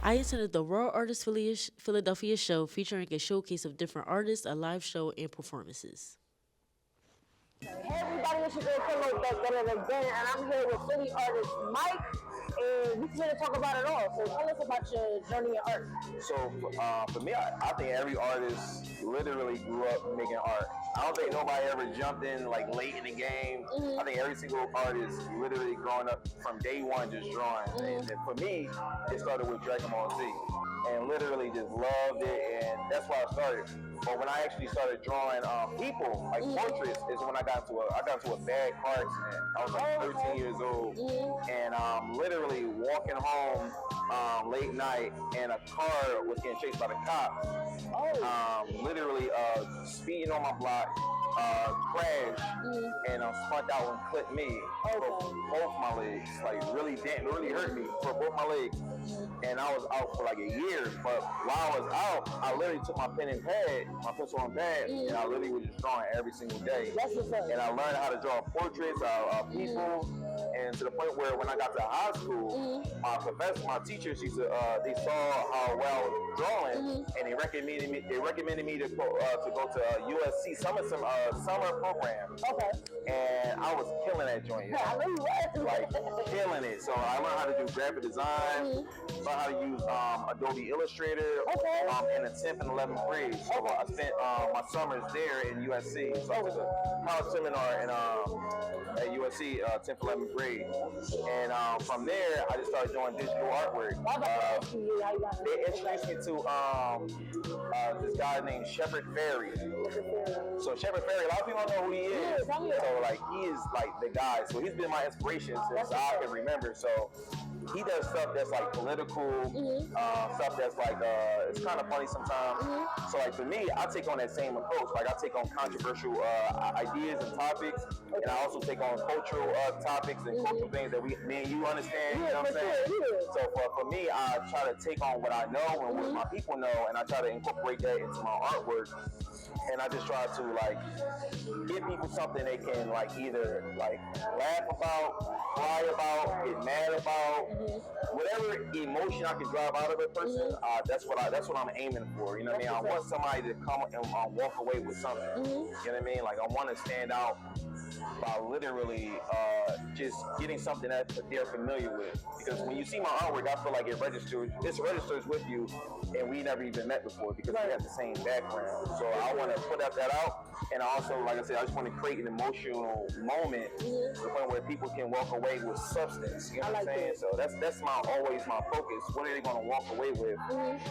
I attended the Raw Artists Philadelphia show featuring a showcase of different artists, a live show, and performances. Hey everybody, it's your girl Philly again, and I'm here with Philly artist Mike, and we're here to talk about it all. So tell us about your journey in art. So for me, I think every artist literally grew up making art. I don't think nobody ever jumped in like late in the game. I think every single artist literally growing up from day one just drawing. And for me, it started with Dragon Ball Z, and literally just loved it, and that's why I started. But when I actually started drawing people, like portraits, is when I got into a bad car accident. I was like 13 years old, and literally walking home late night, and a car was getting chased by the cops. Literally speeding on my block, crashed, and spun out and clipped me for both my legs. Like really hurt me for both my legs. And I was out for like a year. But while I was out, I literally took my pen and pad, my pencil and pad, and I literally was just drawing every single day. And I learned how to draw portraits of people. And to the point where when I got to high school, my professor, my teachers used to, they saw how well I was drawing, and they recommended me to go to USC summer program. And I was killing that joint. Like killing it. So I learned how to do graphic design, learned how to use Adobe Illustrator in the 10th and 11th grade. So I spent my summers there in USC. So I took a college seminar at USC 10th, 11th grade. And from there, I just started doing digital artwork. They introduced me to this guy named Shepard Fairey. So Shepard Fairey, a lot of people don't know who he is. So like he is like the guy. So he's been my inspiration since I can remember. So he does stuff that's like political, stuff that's like it's kind of funny sometimes. So like for me, I take on that same approach. Like I take on controversial ideas and topics, and I also take on cultural topics and cultural things that me and you understand. You know what I'm saying? So for me, I try to take on what I know and what my people know, and I try to incorporate that into my artwork. And I just try to like give people something they can like either like laugh about, cry about, get mad about, whatever emotion I can drive out of a person. That's what I'm aiming for. You know what I mean? I want somebody to come and walk away with something. You know what I mean? Like I want to stand out by literally just getting something that they're familiar with. Because when you see my artwork, I feel like it registers with you, and we never even met before because we have the same background. So I want to put that out, and also, like I said, I just want to create an emotional moment to the point where people can walk away with substance. You know what I'm saying? So that's always my focus. What are they going to walk away with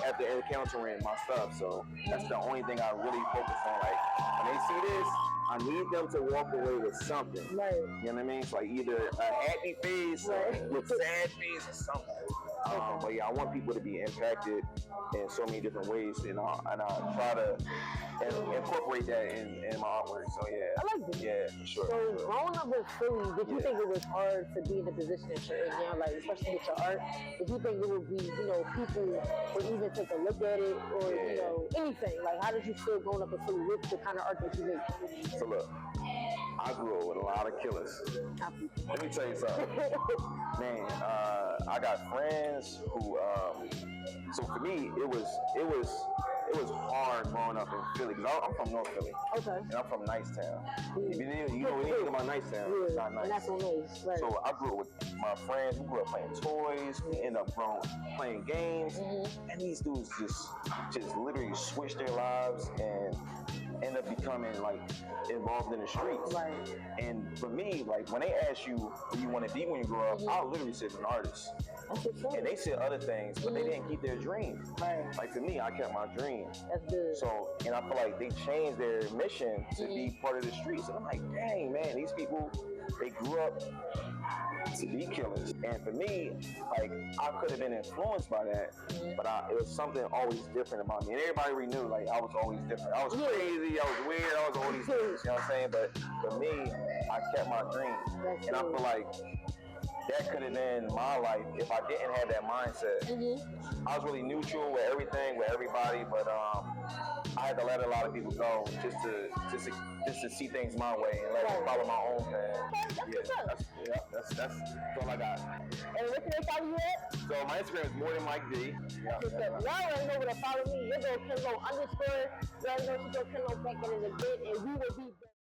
after encountering my stuff? So that's the only thing I really focus on. Like when they see this, I need them to walk away with something. You know what I mean? It's like either a happy face or with sad face or something. But yeah, I want people to be impacted in so many different ways, and I try to incorporate that in my artwork. So yeah, I like this. Yeah, for sure. So growing up in Philly, did you think it was hard to be in the position that you're in now, like especially with your art? Did you think it would be, people would even take a look at it, or anything? Like, how did you feel growing up in Philly with the kind of art that you make? So look, I grew up with a lot of killers. Let me tell you something. Man, I got friends who, so for me, it was hard growing up in Philly, because I'm from North Philly. And I'm from Nicetown. If you know anything about Nicetown, it's not nice. That's what it is, right. So I grew up with my friends. We grew up playing toys. We ended up playing games. And these dudes just literally switched their lives and end up becoming like involved in the streets. And for me, like when they ask you who you want to be when you grow up, I literally said an artist. And they said other things, but they didn't keep their dream. Like for me, I kept my dream. That's good. So, and I feel like they changed their mission to be part of the streets. And I'm like, dang, man, these people, they grew up to be killers. And for me, like, I could have been influenced by that, but it was something always different about me. And everybody knew, like, I was always different. I was crazy, I was weird, I was all these things, you know what I'm saying? But for me, I kept my dream. And I feel like that could have been my life if I didn't have that mindset. I was really neutral with everything, with everybody, but I had to let a lot of people go just to see things my way and let follow my own path. That's all I got. And where can they follow you at? So my Instagram is more than Mike D. Y'all already know where to follow me. Your girl Kenlo _. You already know she go Kenlo back in a bit, and we will be back.